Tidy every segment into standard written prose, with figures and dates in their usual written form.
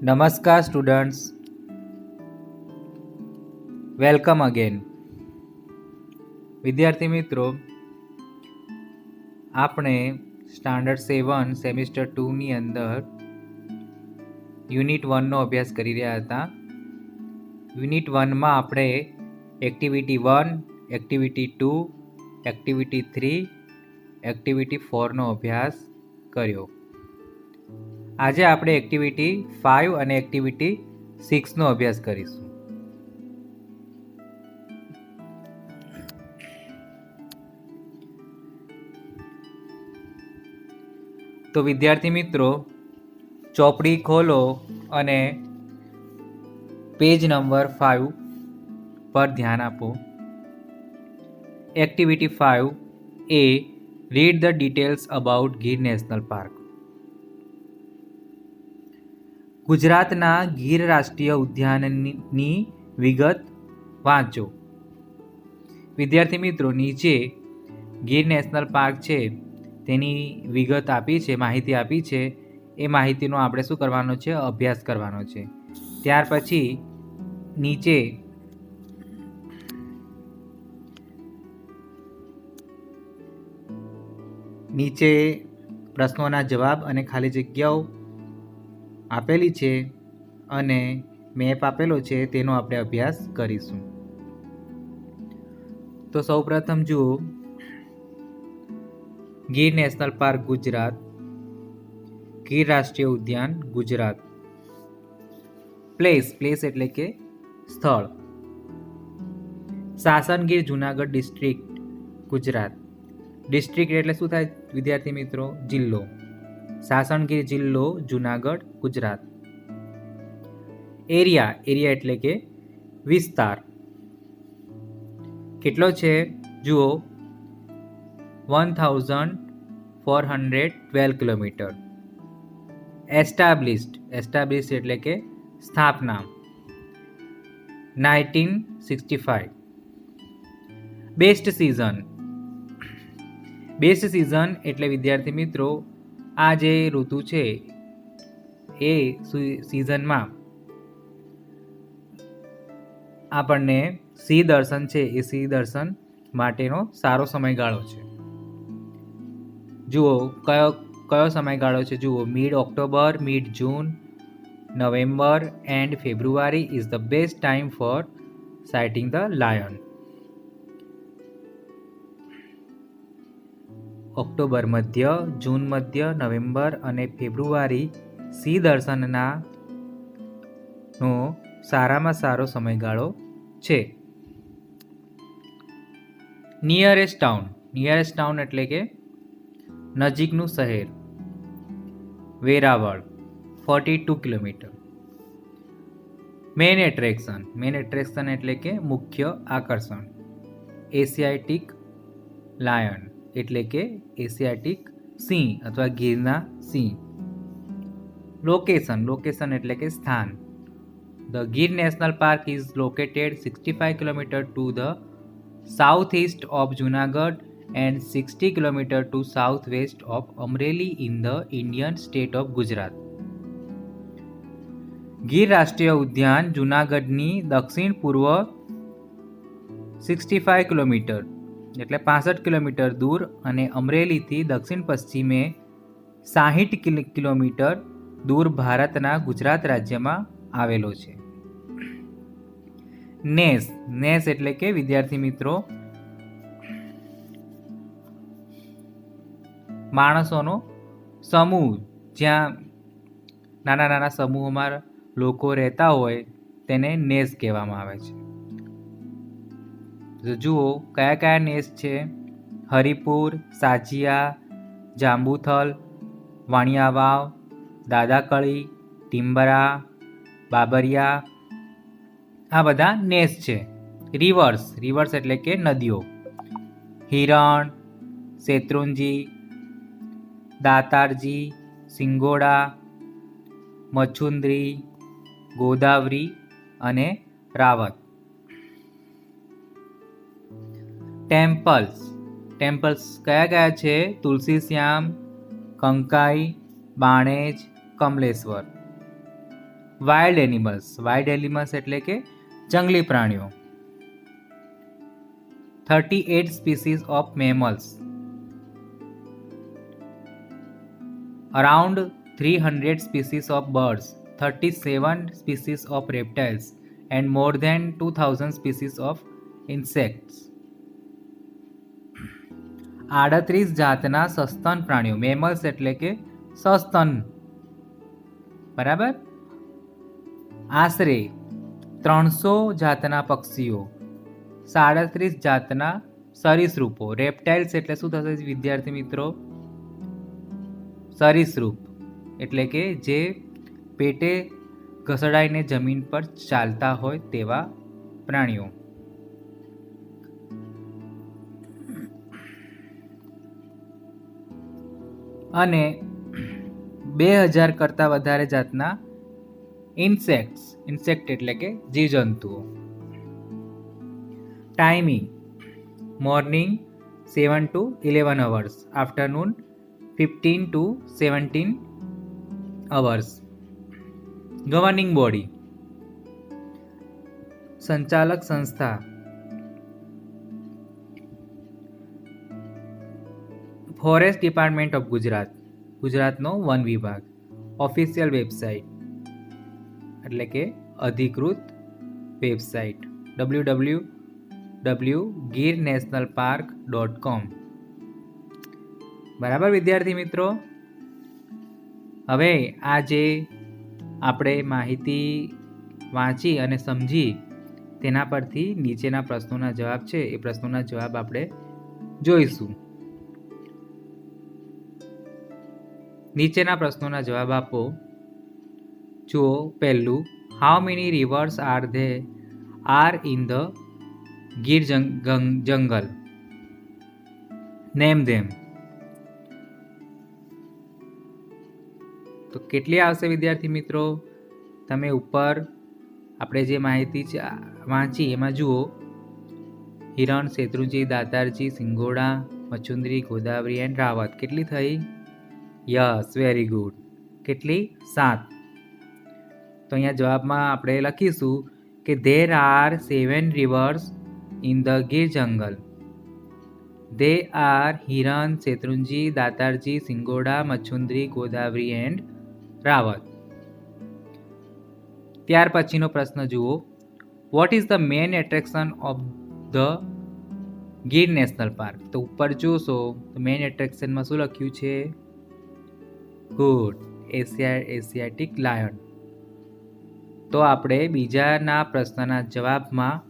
નમસ્કાર students, welcome again. વિદ્યાર્થી મિત્રો, આપણે સ્ટાન્ડર્ડ 7 સેમિસ્ટર 2ની અંદર યુનિટ 1નો અભ્યાસ કરી રહ્યા હતા. યુનિટ 1માં આપણે એક્ટિવિટી 1, એક્ટિવિટી 2, એક્ટિવિટી 3, એક્ટિવિટી 4નો અભ્યાસ કર્યો. આજે આપણે એક્ટિવિટી 5 અને એક્ટિવિટી 6નો અભ્યાસ કરીશું. તો વિદ્યાર્થી મિત્રો, ચોપડી ખોલો અને પેજ નંબર 5 પર ધ્યાન આપો. Activity 5 A read the details about Gir national park. ગુજરાતના ગીર રાષ્ટ્રીય ઉદ્યાનની વિગત વાંચો. વિદ્યાર્થી મિત્રો, નીચે ગીર નેશનલ પાર્ક છે તેની વિગત આપી છે, માહિતી આપી છે. એ માહિતીનો આપણે શું કરવાનો છે? અભ્યાસ કરવાનો છે. ત્યાર પછી નીચે પ્રશ્નોના જવાબ અને ખાલી જગ્યાઓ આપેલી છે અને મેપ આપેલો છે, તેનો આપણે અભ્યાસ કરીશું. તો સૌપ્રથમ જુઓ, ગીર નેશનલ પાર્ક ગુજરાત, ગીર રાષ્ટ્રીય ઉદ્યાન ગુજરાત. પ્લેસ એટલે કે સ્થળ. સાસણગીર જુનાગઢ ડિસ્ટ્રિક્ટ ગુજરાત. ડિસ્ટ્રિક્ટ એટલે શું થાય વિદ્યાર્થી મિત્રો? જિલ્લો. સાસણગીર જિલ્લો જુનાગઢ ગુજરાત. એરિયા એટલે કે વિસ્તાર. કેટલો છે? જુઓ, 1412 કિલોમીટર. એસ્ટાબ્લિશ્ડ એટલે કે સ્થાપના 1965. બેસ્ટ સિઝન એટલે વિદ્યાર્થી મિત્રો, આ જે ઋતુ છે એ સિઝનમાં આપણને સિંહ દર્શન છે એ સિંહ દર્શન માટેનો સારો સમયગાળો છે. જુઓ, કયો સમયગાળો છે? જુઓ, mid October, mid June, November and February is the best time for sighting the lion. October મધ્ય, જૂન મધ્ય, નવેમ્બર અને ફેબ્રુઆરી સિંહ દર્શનના નો સારામાં સારો સમયગાળો છે. નિયરેસ્ટ ટાઉન એટલે કે નજીકનું શહેર વેરાવળ 42 કિલોમીટર. મેઇન એટ્રેક્શન એટલે કે મુખ્ય આકર્ષણ એશિયાટિક લાયન એટલે કે એશિયાટિક સિંહ અથવા ગીરના સિંહ. લોકેશન એટલે કે સ્થાન. The Gir National Park is located 65 km to the southeast of Junagadh and 60 km to southwest of Amreli in the Indian state of Gujarat. Gir રાષ્ટ્રીય ઉદ્યાન જુનાગઢની દક્ષિણ પૂર્વ 65 કિલોમીટર એટલે 65 કિલોમીટર દૂર અને અમરેલીથી દક્ષિણ પશ્ચિમે 60 કિલોમીટર દૂર ભારતના ગુજરાત રાજ્યમાં આવેલો છે. નેસ એટલે કે વિદ્યાર્થી મિત્રો, માણસોનો સમૂહ. જ્યાં નાના નાના સમૂહોમાં લોકો રહેતા હોય તેને નેસ કહેવામાં આવે છે. તો જુઓ, કયા નેસ છે? હરિપુર, સાજિયા, જાંબુથલ, વાણિયાવાવ, દાદાકળી, ટીમ્બરા, બાબરિયા, આ બધા નેસ છે. રિવર્સ એટલે કે નદીઓ. હિરણ, શેત્રુંજી, દાતારજી, સિંગોડા, મચુંદ્રી, ગોદાવરી અને રાવત. ટેમ્પલ્સ કયા છે? તુલસીશ્યામ, કંકાઈ, બાણેજ, કમલેશ્વર. વાઇલ્ડ એનિમલ્સ એટલે કે જંગલી પ્રાણીઓ. 38 species of mammals, around 300 species of birds, 37 species of reptiles, and more than 2000 species of insects. 38 જાતના સસ્તન પ્રાણીઓ, મેમલ્સ એટલે કે સસ્તન, બરાબર. આશરે 300 જાતના પક્ષીઓ, 37 જાતના સરીસૃપો. રેપ્ટાઇલ્સ એટલે શું થશે વિદ્યાર્થી મિત્રો? સરીસૃપ એટલે કે જે પેટે ઘસડાઈને જમીન પર ચાલતા હોય તેવા પ્રાણીઓ. અને 2000 કરતાં વધારે જાતના ઇન્સેક્ટ એટલે કે જીવજંતુઓ. Timing morning 7 to 11 hours, afternoon 15 to 17 hours. Governing body, સંચાલક સંસ્થા, ફોરેસ્ટ ડિપાર્ટમેન્ટ ઓફ ગુજરાતનો વન વિભાગ. ઓફિશિયલ વેબસાઇટ એટલે કે અધિકૃત વેબસાઇટ www.girnationalpark.com. બરાબર વિદ્યાર્થી મિત્રો. હવે આ જે આપણે માહિતી વાંચી અને સમજી તેના પરથી નીચેના પ્રશ્નોના જવાબ છે એ પ્રશ્નોના જવાબ આપણે જોઈશું. નીચેના પ્રશ્નોના જવાબ આપો. જુઓ, પહેલું, how many reverse are in the Gir જંગલ? નેમ ધેમ. તો કેટલી આવશે વિદ્યાર્થી મિત્રો? તમે ઉપર આપણે જે માહિતી વાંચી એમાં જુઓ, હિરણ, શેત્રુંજી, દાતારજી, સિંગોડા, મચુંદરી, ગોદાવરી એન્ડ રાવત. કેટલી થઈ? Yes, very good. કેટલી? 7. તો અહીંયા જવાબમાં આપણે લખીશું કે there are 7 rivers in the Gir jungle. They are Hiran, Shetrunji, Datarji, Singoda, Machundri, Godavari and Raval. ત્યાર પછીનો પ્રશ્ન જુઓ, what is the main attraction of the Gir national park? તો ઉપર જોશો તો મેઇન એટ્રેક્શનમાં શું લખ્યું છે? Good, Asiatic lion. તો આપણે બીજાના પ્રશ્નના જવાબમાં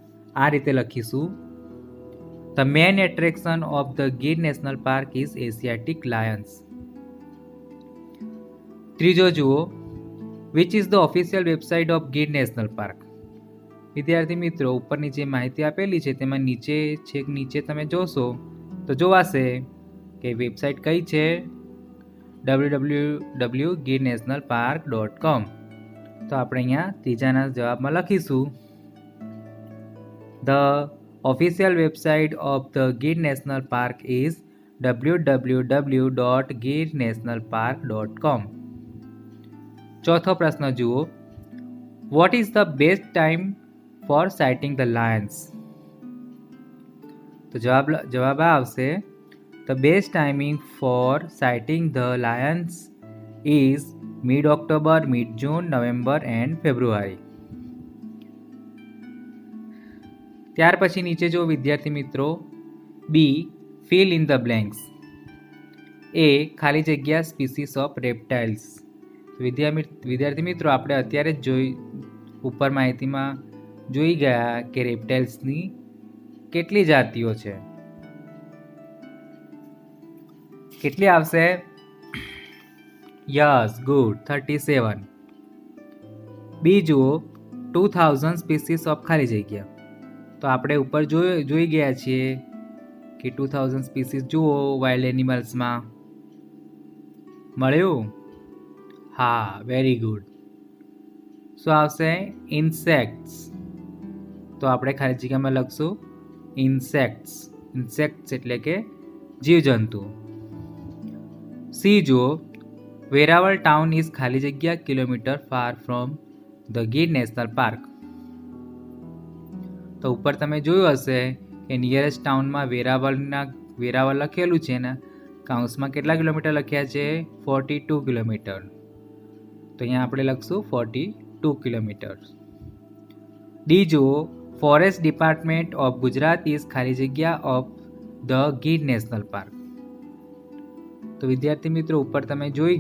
આ રીતે લખીશું, the main attraction of the Gir national park is Asiatic Lions. ત્રીજો જુઓ, which is the official website of Gir national park? વિદ્યાર્થી મિત્રો, ઉપરની જે માહિતી આપેલી છે તેમાં નીચે તમે જોશો તો જોવાશે કે વેબસાઇટ કઈ છે? www.girnationalpark.com. તો આપણે અહીંયા ત્રીજાના જવાબમાં લખીશું, the official website of the Gir national park is www.girnationalpark.com. ચોથો પ્રશ્ન જુઓ, what is the best time for sighting the lions? તો જવાબ આવશે, the best timing for sighting the lions is mid October, mid June, November and February. ત્યાર પછી નીચે જો વિદ્યાર્થી મિત્રો, B, fill in the blanks. એ, ખાલી જગ્યા સ્પીસીસ ઓફ રેપ્ટાઇલ્સ. વિદ્યાર્થી મિત્રો, આપણે અત્યારે જ ઉપર માહિતીમાં જોઈ ગયા કે રેપ્ટાઇલ્સની કેટલી જાતિઓ છે. કેટલી આવશે? Yes, good, 37. બી જુઓ, 2000 સ્પીસીસ ઓફ ખાલી જગ્યા. તો આપણે ઉપર જોઈ ગયા છીએ કે 2000 સ્પીસીસ જુઓ વાઇલ્ડ એનિમલ્સમાં. મળ્યું? હા, વેરી ગુડ. શું આવશે? ઇન્સેક્ટ્સ. તો આપણે ખાલી જગ્યામાં લખશું ઇન્સેક્ટ્સ એટલે કે જીવજંતુ. સી જુઓ, વેરાવળ ટાઉન ઇઝ ખાલી જગ્યા kilometre far from the Gir national park. તો ઉપર તમે જોયું હશે કે નિયરેસ્ટ ટાઉનમાં વેરાવળ લખેલું છે ને કાઉન્સમાં કેટલા કિલોમીટર લખ્યા છે? 42 કિલોમીટર. તો અહીંયા આપણે લખશું 42 કિલોમીટર. ડી જુઓ, forest department of Gujarat is ખાલી જગ્યા of the Gir national park. તો વિદ્યાર્થી મિત્રો ઉપર તમે જોઈ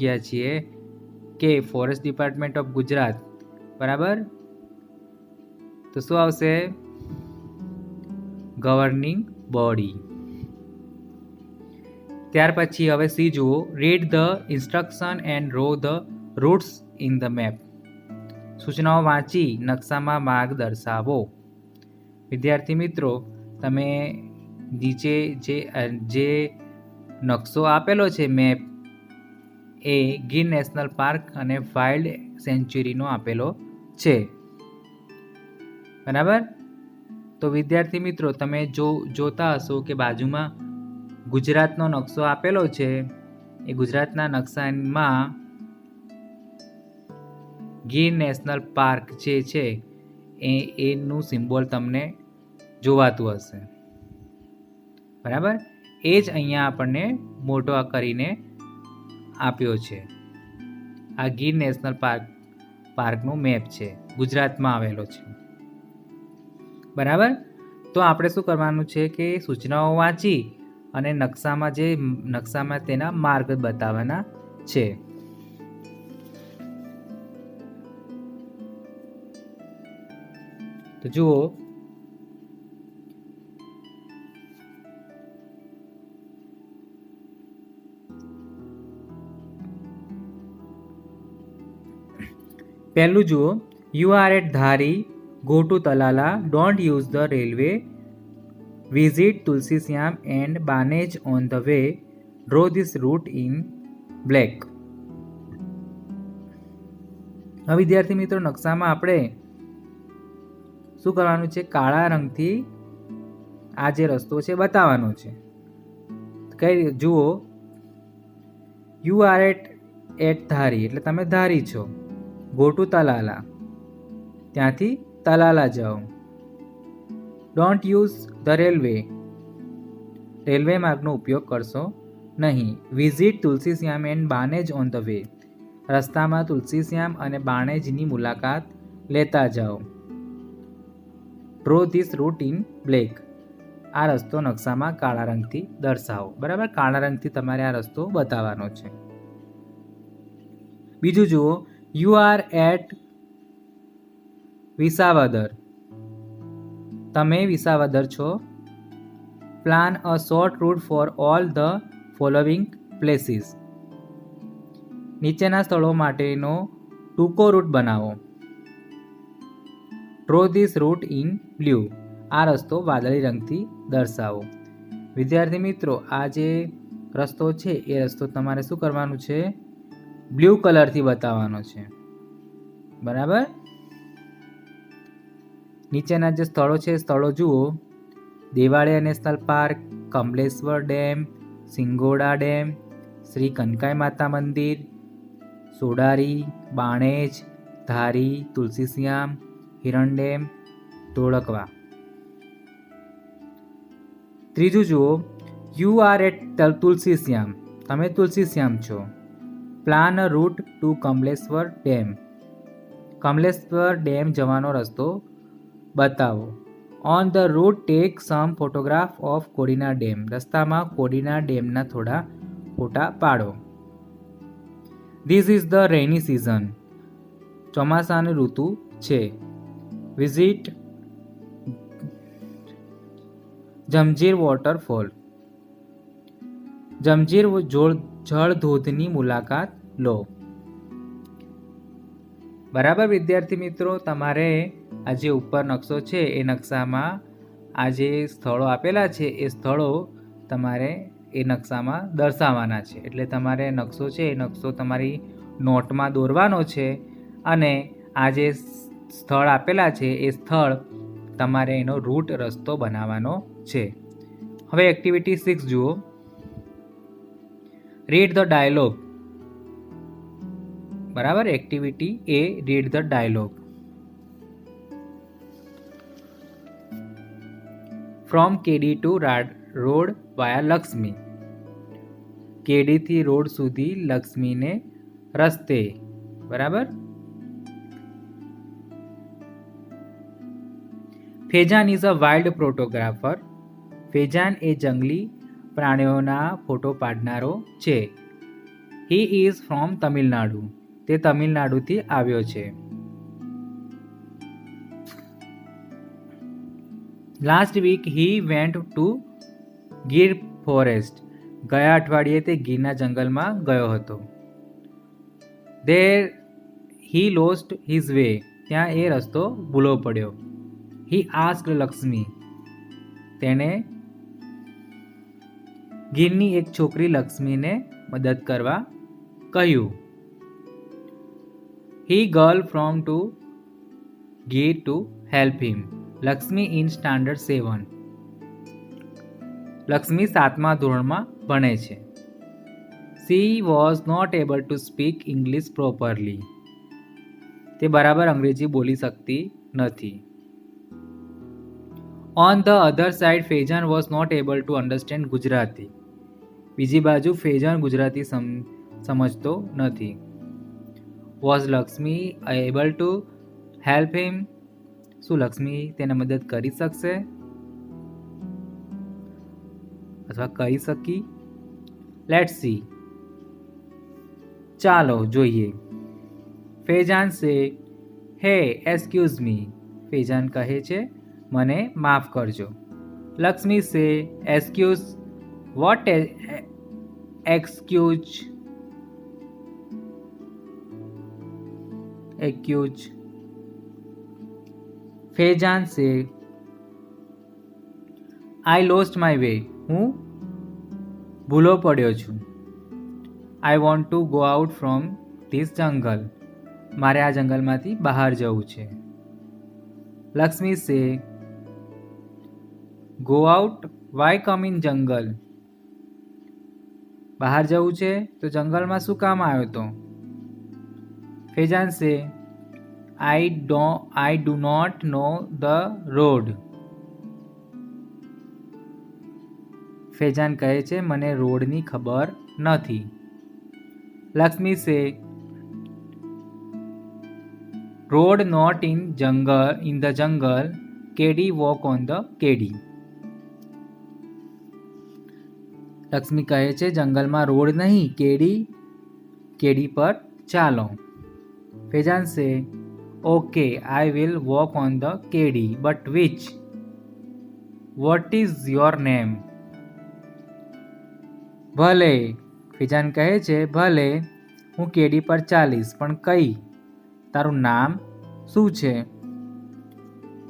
ગયા છીએ કે ફોરેસ્ટ ડિપાર્ટમેન્ટ ઓફ ગુજરાત, બરાબર, તો શું આવશે? Governing body. ત્યાર પછી હવે સી જુઓ, read the instruction and draw the routes in the map. સૂચનાઓ વાંચી નકશામાં માર્ગ દર્શાવો. વિદ્યાર્થી મિત્રો, તમે નીચે જે નકશો આપેલો છે મેપ, એ ગીર નેશનલ પાર્ક અને વાઇલ્ડ સેન્ચ્યુરીનો આપેલો છે, બરાબર. તો વિદ્યાર્થી મિત્રો, તમે જોતા હશો કે બાજુમાં ગુજરાતનો નકશો આપેલો છે. એ ગુજરાતના નકશામાં ગીર નેશનલ પાર્ક જે છે એનું સિમ્બોલ તમને જોવાતું હશે, બરાબર. એ જ અહીંયા આપણને મોટો કરીને આપ્યો છે. આ ગીર નેશનલ પાર્કનું મેપ છે, ગુજરાતમાં આવેલો છે, બરાબર. તો આપણે શું કરવાનું છે કે સૂચનાઓ વાંચી અને નકશામાં તેના માર્ગ બતાવવાના છે. તો જુઓ, પહેલું જુઓ, you are at Dhari, go to Talala, don't use the railway, visit Tulsishyam and Banej on the way, draw this route in black. હવે વિદ્યાર્થી મિત્રો, નકશામાં આપણે શું કરવાનું છે? કાળા રંગથી આ જે રસ્તો છે બતાવવાનો છે. કઈ જુઓ, યુ આર એટ ધારી એટલે તમે ધારી છો. ગો ટુ તલાલા, ત્યાંથી તલાલા જાઓ. ડોન્ટ યુઝ ધ રેલવે માર્ગનો ઉપયોગ કરશો નહીં. Visit Tulsishyam and Banej on the way, રસ્તામાં તુલસીશ્યામ અને બાણેજની મુલાકાત લેતા જાઓ. Draw this route in black, આ રસ્તો નકશામાં કાળા રંગથી દર્શાવો, બરાબર. કાળા રંગથી તમારે આ રસ્તો બતાવવાનો છે. બીજું જુઓ, યુ આર એટ વિસાવદર, તમે વિસાવદર છો. Plan a short route for all the following places, નીચેના સ્થળો માટેનો ટૂંકો રૂટ બનાવો. Draw this route in blue, આ રસ્તો વાદળી રંગથી દર્શાવો. વિદ્યાર્થી મિત્રો, આ જે રસ્તો છે એ રસ્તો તમારે શું કરવાનું છે? બ્લુ કલરથી બતાવવાનો છે, બરાબર. નીચેના જે સ્થળો છે સ્થળો જુઓ, Devaliya national park, Kamleshwar dam, Singoda dam, Shri Kankai Mata મંદિર, સોડારી, બાણેજ, ધારી, તુલસીશ્યામ, હિરણ ડેમ, ધોળકવા. ત્રીજું જુઓ, યુ આર એટ તુલસીશ્યામ, તમે તુલસીશ્યામ છો. Plan a route to Kamleshwar dam, Kamleshwar dam જવાનો રસ્તો બતાવો. On the route take some photograph of Kodinar dam, રસ્તામાં કોડીનાર ડેમના થોડા ફોટા પાડો. This is the rainy season, ચોમાસાની ઋતુ છે. વિઝિટ જમજીર વોટરફોલ, જમજીર જળ ધોધની મુલાકાત લો. બરાબર વિદ્યાર્થી મિત્રો, તમારે આ જે ઉપર નકશો છે એ નકશામાં આ જે સ્થળો આપેલા છે એ સ્થળો તમારે એ નકશામાં દર્શાવવાના છે. એટલે તમારે નકશો છે એ નકશો તમારી નોટમાં દોરવાનો છે અને આ જે સ્થળ આપેલા છે એ સ્થળ તમારે એનો રૂટ રસ્તો બનાવવાનો છે. હવે એક્ટિવિટી 6 જુઓ, રીડ ધ ડાયલોગ, બરાબર. Activity A, read the dialogue. From kedi to road via Lakshmi. કેડીથી રોડ સુધી લક્ષ્મીને રસ્તે. બરાબર. Faizan is a wild photographer. Faizan એ જંગલી પ્રાણીઓના ફોટો પાડનારો છે. He is from Tamil Nadu. તે તમિલનાડુથી આવ્યો છે. Last week he went to Gir forest. ગયા અઠવાડિયે તે ગીરના જંગલમાં ગયો હતો. There he lost his way. ત્યાં એ રસ્તો ભૂલો પડ્યો. હી આસ્ક્ડ લક્ષ્મી. તેણે ગીરની એક છોકરી લક્ષ્મીને મદદ કરવા કહ્યું. He girl from to Gir to help him. Lakshmi in standard 7. Lakshmi 7મા ધોરણમાં ભણે છે. She was not able to speak English properly. તે બરાબર અંગ્રેજી બોલી શકતી નથી. On the other side Faizan was not able to understand Gujarati. બીજી બાજુ ફેજાન ગુજરાતી સમજતો નથી. Was Lakshmi able to help him. શું લક્ષ્મી તેને મદદ કરી શકશે અથવા કરી શકી? Let's see. ચાલો જોઈએ. ફેજાન સે હે એક્સક્યુઝ મી. ફેજાન કહે છે મને માફ કરજો. લક્ષ્મી સે excuse vote excuse. Faizan say I lost my way. હું ભૂલો પડ્યો છું. I want to go out from this jungle. મારે આ જંગલમાંથી બહાર જવું છે. લક્ષ્મી સે go out why come in jungle. બહાર જવું છે તો જંગલમાં શું કામ આવ્યો તો? Faizan say I do not know the road. Faizan કહે છે મને રોડની ખબર નથી. લક્ષ્મી સે road not in the jungle. Kedi walk on the kedi. Lakshmi કહે છે જંગલમાં રોડ નહીં, કેડી પર ચાલો. Faizan say okay I will walk on the kedi but which. What is your name. ભલે. ફેજાન કહે છે ભલે હું કેડી પર ચાલીશ પણ કઈ? તારું નામ શું છે?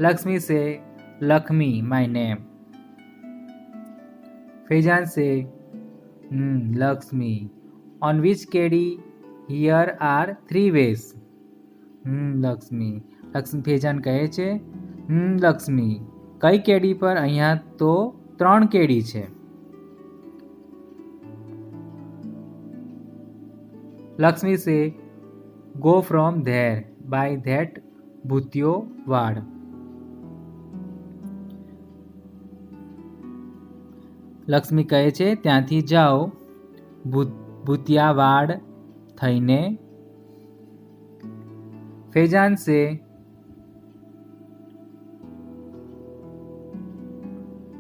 લક્ષ્મી સે Lakshmi my name. Faizan say Lakshmi on which કેડી here are 3 ways. Lakshmi. Faizan કહે છે લક્ષ્મી કઈ કેડી પર? અહીંયા તો 3 કેડી છે. લક્ષ્મી સે go from there by that ભૂતિયો વાડ. લક્ષ્મી કહે છે ત્યાંથી જાઓ ભૂતિયાવાડ થઈને. Faizan say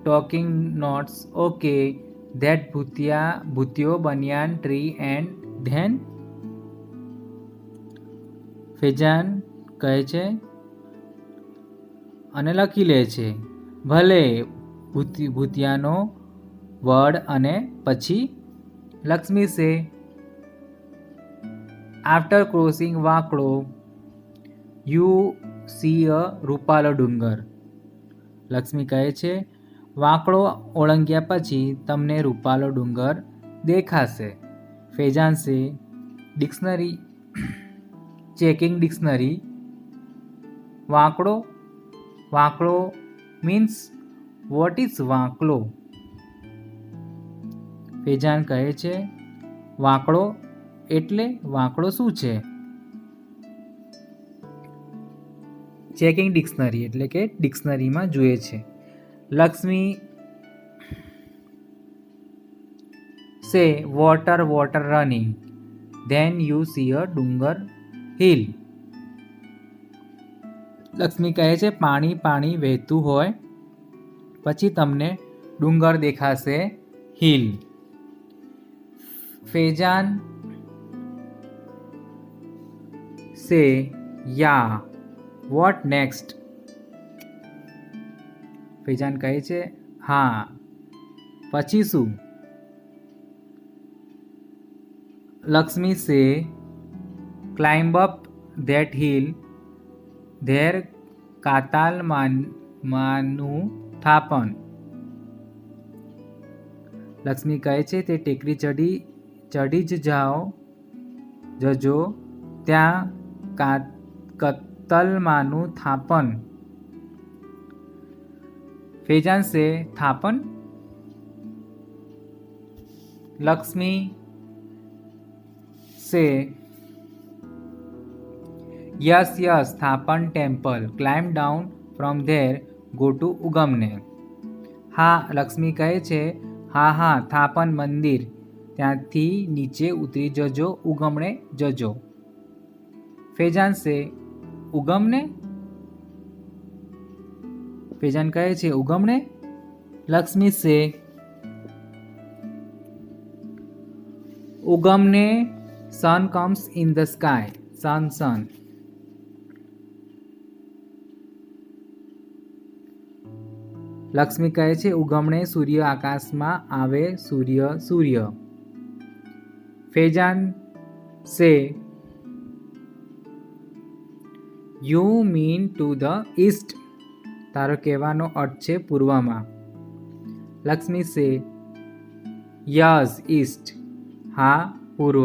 talking notes okay that ભૂતિયો banyan tree and then. Faizan કહે છે અને લખી લે છે ભલે ભૂતિયાનો વડ અને પછી. Lakshmi say after crossing વાંકડો you see અ રૂપાલો ડુંગર. લક્ષ્મી કહે છે વાંકડો ઓળંગ્યા પછી તમને રૂપાલો ડુંગર દેખાશે. Faizan say dictionary checking dictionary. વાંકડો મીન્સ વોટ ઇઝ વાંકડો. ફેજાન કહે છે વાંકડો એટલે વાંકડો શું છે? ચેકિંગ ડિક્શનરી એટલે કે ડિક્શનરીમાં જુએ છે. Lakshmi say water water running, then you see a ડુંગર હિલ. લક્ષ્મી કહે છે પાણી પાણી વહેતું હોય પછી તમને ડુંગર દેખાશે, હિલ. ફેજાન સે યા વોટ નેક્સ્ટ. ફેજાન કહે છે હા પછી શું. Lakshmi say climb up that hill, there કાતાલ માનું થાપન. લક્ષ્મી કહે છે તે ટેકરી ચડી જ જજો, ત્યાં કતલમાનું થાપન. ફેજાન સે થાપન. લક્ષ્મી સે યસ યસ થાપન temple, climb down from there, go to ઉગમને. હા લક્ષ્મી કહે છે હા હા થાપન મંદિર, ત્યાંથી નીચે ઉતરી જજો, ઉગમણે જજો. ફેજાન સે ઉગમને. ફેજાન કહે છે ઉગમણે. Lakshmi say ઉગમને sun comes in the sky, sun. Lakshmi કહે છે ઉગમણે સૂર્ય આકાશમાં આવે, સૂર્ય. Faizan say you mean to the east, તારો કહેવાનો અર્થ છે પૂર્વમાં. લક્ષ્મી સે યસ ઈસ્ટ, હા પૂર્વ.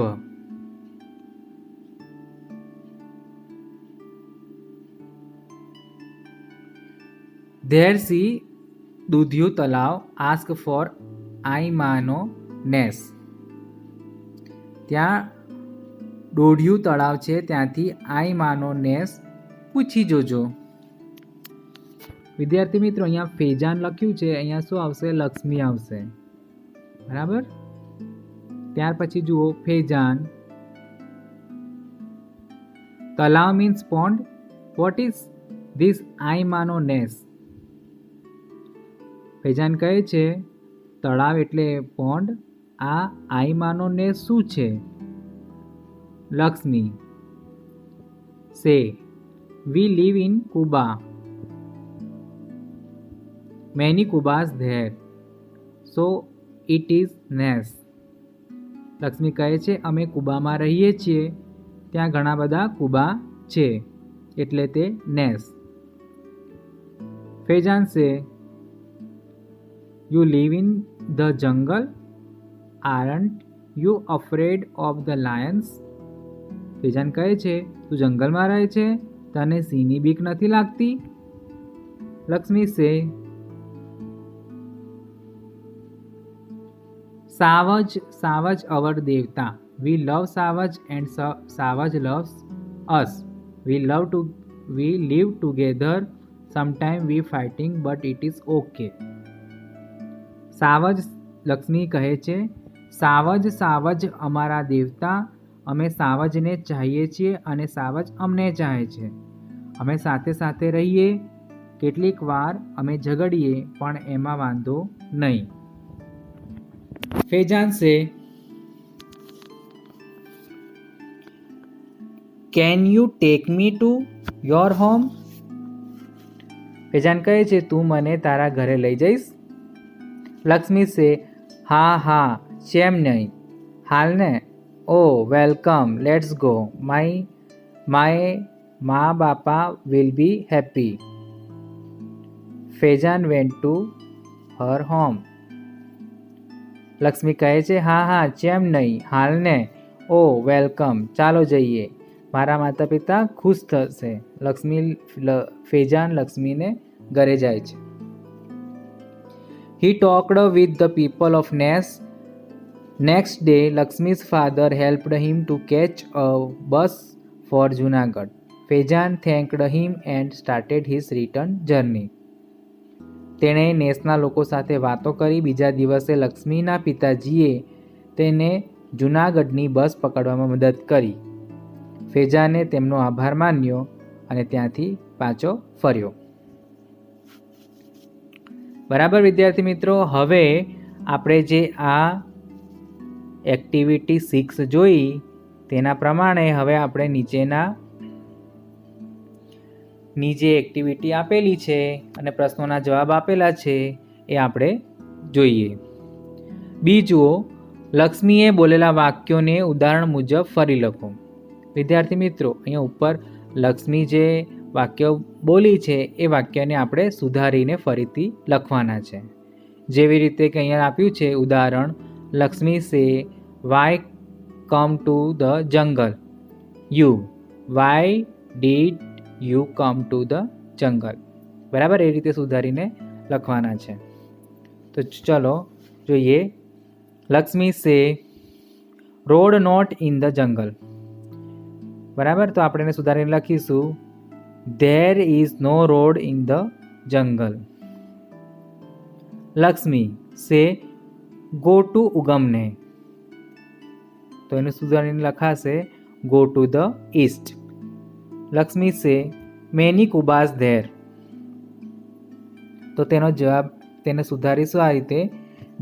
There C દૂધિયું Talav, ask for આઈમાનો નેસ. ત્યાં દોઢિયું તળાવ છે, ત્યાંથી આઈમાનો નેસ પૂછી જોજો. વિદ્યાર્થી મિત્રો અહીંયા ફેજાન લખ્યું છે, અહીંયા શું આવશે લક્ષ્મી આવશે, બરાબર. ત્યાર પછી જુઓ ફેજાન. તલાવ means pond, what is this આઈમાનો નેસ. ફેજાન કહે છે તળાવ એટલે પોન્ડ, આ આઈમાનો નેસ શું છે. Lakshmi say we live in કુબા, મેની કુબાસ ધેર, સો ઇટ ઇઝ નેસ. લક્ષ્મી કહે છે અમે કુબામાં રહીએ છીએ, ત્યાં ઘણા બધા કુબા છે, એટલે તે નેસ. Faizan say you live in the jungle, aren't you afraid of the lions. Faizan કહે છે તું જંગલમાં રહે છે, તને સિંહની બીક નથી લાગતી. લક્ષ્મી સે સાવજ અવર દેવતા, વી લવ સાવજ એન્ડ સાવજ loves us, we live together, sometime we fighting but it is okay. સાવજ, લક્ષ્મી કહે છે સાવજ અમારા દેવતા, અમે સાવજને ચાહીએ છીએ અને સાવજ અમને ચાહે છે. અમે સાથે સાથે રહીએ, કેટલીક વાર અમે ઝઘડીએ પણ એમાં વાંધો નહીં. Faizan say can you take me to your home. Faizan કહે છે તું મને તારા ઘરે લઈ જઈશ. લક્ષ્મી સે હા કેમ નહીં, હાલને. Oh welcome, let's go, my મા બાપા will be happy. Faizan went to her home. Lakshmi કહે છે હા કેમ નહીં, હાલને. ઓ વેલકમ, ચાલો જઈએ, મારા માતા પિતા ખુશ થશે. ફેજાન લક્ષ્મીને ઘરે જાય છે. He talked with the people of Ness. Next day, Lakshmi's father helped him to catch a bus for Junagadh. Faizan thanked him and started his return journey. તેણે નેસના લોકો સાથે વાતો કરી. બીજા દિવસે લક્ષ્મીના પિતાજીએ તેને જૂનાગઢની બસ પકડવામાં મદદ કરી. ફેજાને તેમનો આભાર માન્યો અને ત્યાંથી પાછો ફર્યો. બરાબર વિદ્યાર્થી મિત્રો, હવે આપણે જે આ એક્ટિવિટી 6 જોઈ તેના પ્રમાણે હવે આપણે નીચે એક્ટિવિટી આપેલી છે અને પ્રશ્નોના જવાબ આપેલા છે એ આપણે જોઈએ. બીજું, લક્ષ્મીએ બોલેલા વાક્યોને ઉદાહરણ મુજબ ફરી લખો. વિદ્યાર્થી મિત્રો, અહીંયા ઉપર લક્ષ્મી જે વાક્યો બોલી છે એ વાક્યને આપણે સુધારીને ફરીથી લખવાના છે. જેવી રીતે કે અહીંયા આપ્યું છે ઉદાહરણ, Lakshmi says why come to the jungle, you why did you come to the jungle. બરાબર, એ રીતે સુધારીને લખવાના છે. તો ચલો જોઈએ. લક્ષ્મી સે road not in the jungle. બરાબર, તો આપણે એને સુધારીને લખીશું, there is no road in the jungle. Lakshmi સે ગો ટુ ઉગમને. તો એને સુધારીને લખાશે go to the East. Lakshmi સે મેની કુબાસ ધેર. તો તેનો જવાબ તેને સુધારીશું આ રીતે,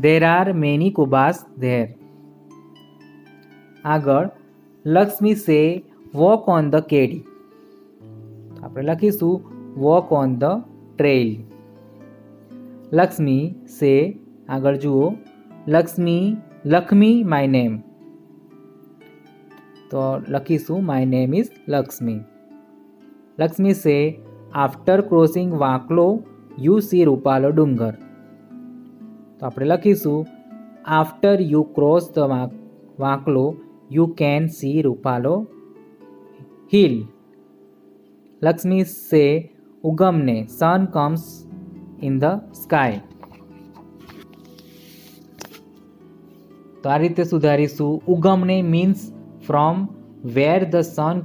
ધેર આર મેની કુબાસ ધેર. આગળ, Lakshmi say walk on the કેડી. આપણે લખીશું walk on the trail. Lakshmi say, આગળ જુઓ, લક્ષ્મી માય નેમ. તો લખીશું my name is Lakshmi. Lakshmi say after crossing વાંકલો યુ સી રૂપાલો ડુંગર. તો આપણે લખીશું આફ્ટર યુ ક્રોસ ધ વાંકલો યુ કેન સી રૂપાલો હિલ. લક્ષ્મી સે ઉગમને sun comes in the sky. તો આ રીતે સુધારીશું. ઉગમને means from where the sun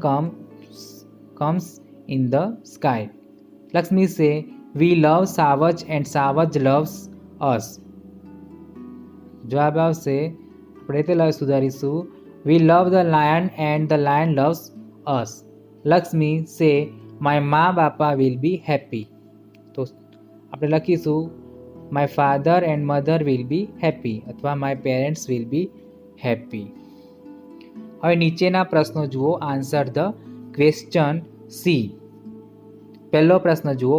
comes in the sky. Lakshmi say V love સાવજ એન્ડ સાવજ લવ્સ અસ. જવાબ આવશે, આપણે તે સુધારીશું, we love the lion and the lion loves us. Lakshmi say my મા બાપા વિલ બી હેપી. તો આપણે લખીશું my father and mother will be happy અથવા my parents will be happy. હવે નીચેના પ્રશ્નો જુઓ. Answer the questions. પહેલો પ્રશ્ન જુઓ,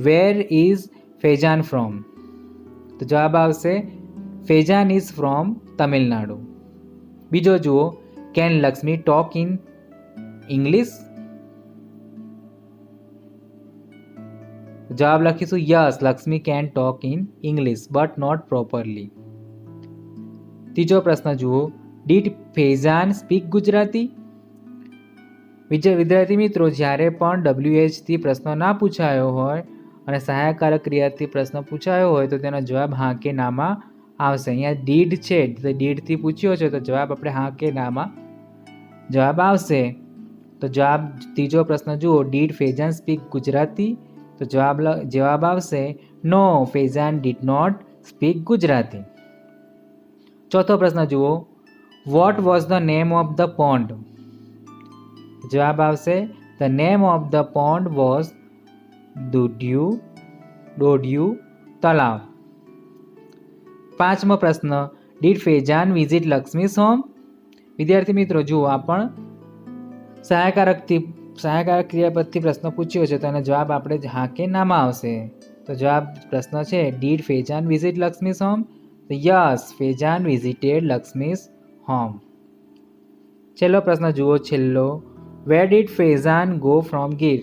વેર ઇઝ ફેજાન ફ્રોમ. તો જવાબ આવશે ફેજાન ઇઝ ફ્રોમ તમિલનાડુ. બીજો જુઓ, can Lakshmi talk in English. જવાબ લખીશું yes, Lakshmi can talk in English but not properly. ત્રીજો પ્રશ્ન જુઓ, ડીડ ફેજાન સ્પીક ગુજરાતી. વિદ્યાર્થી મિત્રો, જ્યારે પણ WH થી પ્રશ્ન ના પૂછાયો હોય અને સહાયકારક ક્રિયાથી પ્રશ્ન પૂછાયો હોય તો તેનો જવાબ હા કે નામાં આવશે. અહીંયા ડીડ છે તો ડીડથી પૂછ્યો છે તો જવાબ આપણે હા કે નામાં જવાબ આવશે. તો ત્રીજો પ્રશ્ન જુઓ, ડીડ ફેજાન સ્પીક ગુજરાતી. તો જવાબ આવશે no, Faizan did not speak Gujarati. ચોથો પ્રશ્ન જુઓ, what was the name of the pond. જવાબ આવશે the name of the pond was દોઢિયું તલાવ. પાંચમો પ્રશ્ન, did Faizan visit Lakshmi's home. વિદ્યાર્થી મિત્રો જુઓ, આ પણ સહાયકારક ક્રિયાપદથી પ્રશ્ન પૂછ્યો છે તો એનો જવાબ આપણે હા કે નામાં આવશે. તો પ્રશ્ન છે did Faizan visit Lakshmi's home. તો yes, Faizan visited Lakshmi's home. છેલ્લો પ્રશ્ન જુઓ, where did Faizan go from Gir.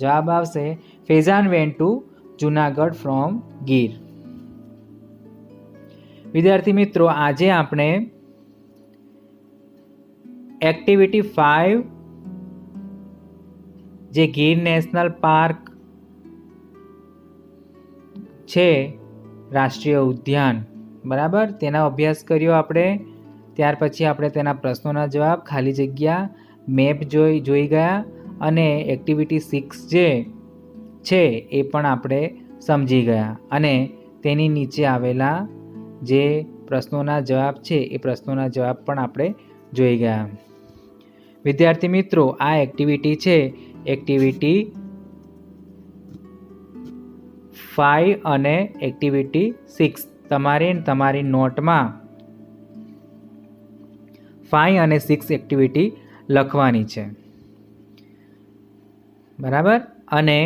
જવાબ આવશે Faizan went to Junagadh from Gir. વિદ્યાર્થી મિત્રો, આજે આપણે એક્ટિવિટી 5 જે ગીર નેશનલ પાર્ક છે, રાષ્ટ્રીય ઉદ્યાન, બરાબર, તેનો અભ્યાસ કર્યો આપણે. ત્યાર પછી આપણે તેના પ્રશ્નોના જવાબ, ખાલી જગ્યા મેપ જોઈ ગયા અને એક્ટિવિટી 6 જે છે એ પણ આપણે સમજી ગયા અને તેની નીચે આવેલા જે પ્રશ્નોના જવાબ છે એ પ્રશ્નોના જવાબ પણ આપણે જોઈ ગયા. વિદ્યાર્થી મિત્રો, આ એક્ટિવિટી છે એક્ટિવિટી 5 અને એક્ટિવિટી 6. તમારી નોટમાં 5 અને 6 એક્ટિવિટી લખવાની છે, બરાબર. અને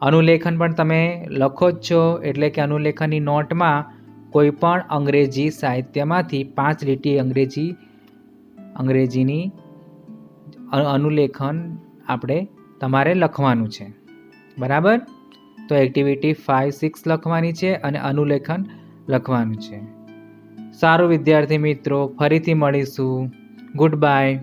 અનુલેખન પણ તમે લખો જ છો, એટલે કે અનુલેખનની નોટમાં કોઈ પણ અંગ્રેજી સાહિત્યમાંથી 5 લીટી અંગ્રેજીની અનુલેખન તમારે લખવાનું છે, બરાબર. તો એક્ટિવિટી 5, 6 લખવાની છે અને અનુલેખન લખવાનું છે. સારું વિદ્યાર્થી મિત્રો, ફરીથી મળીશું. Good bye.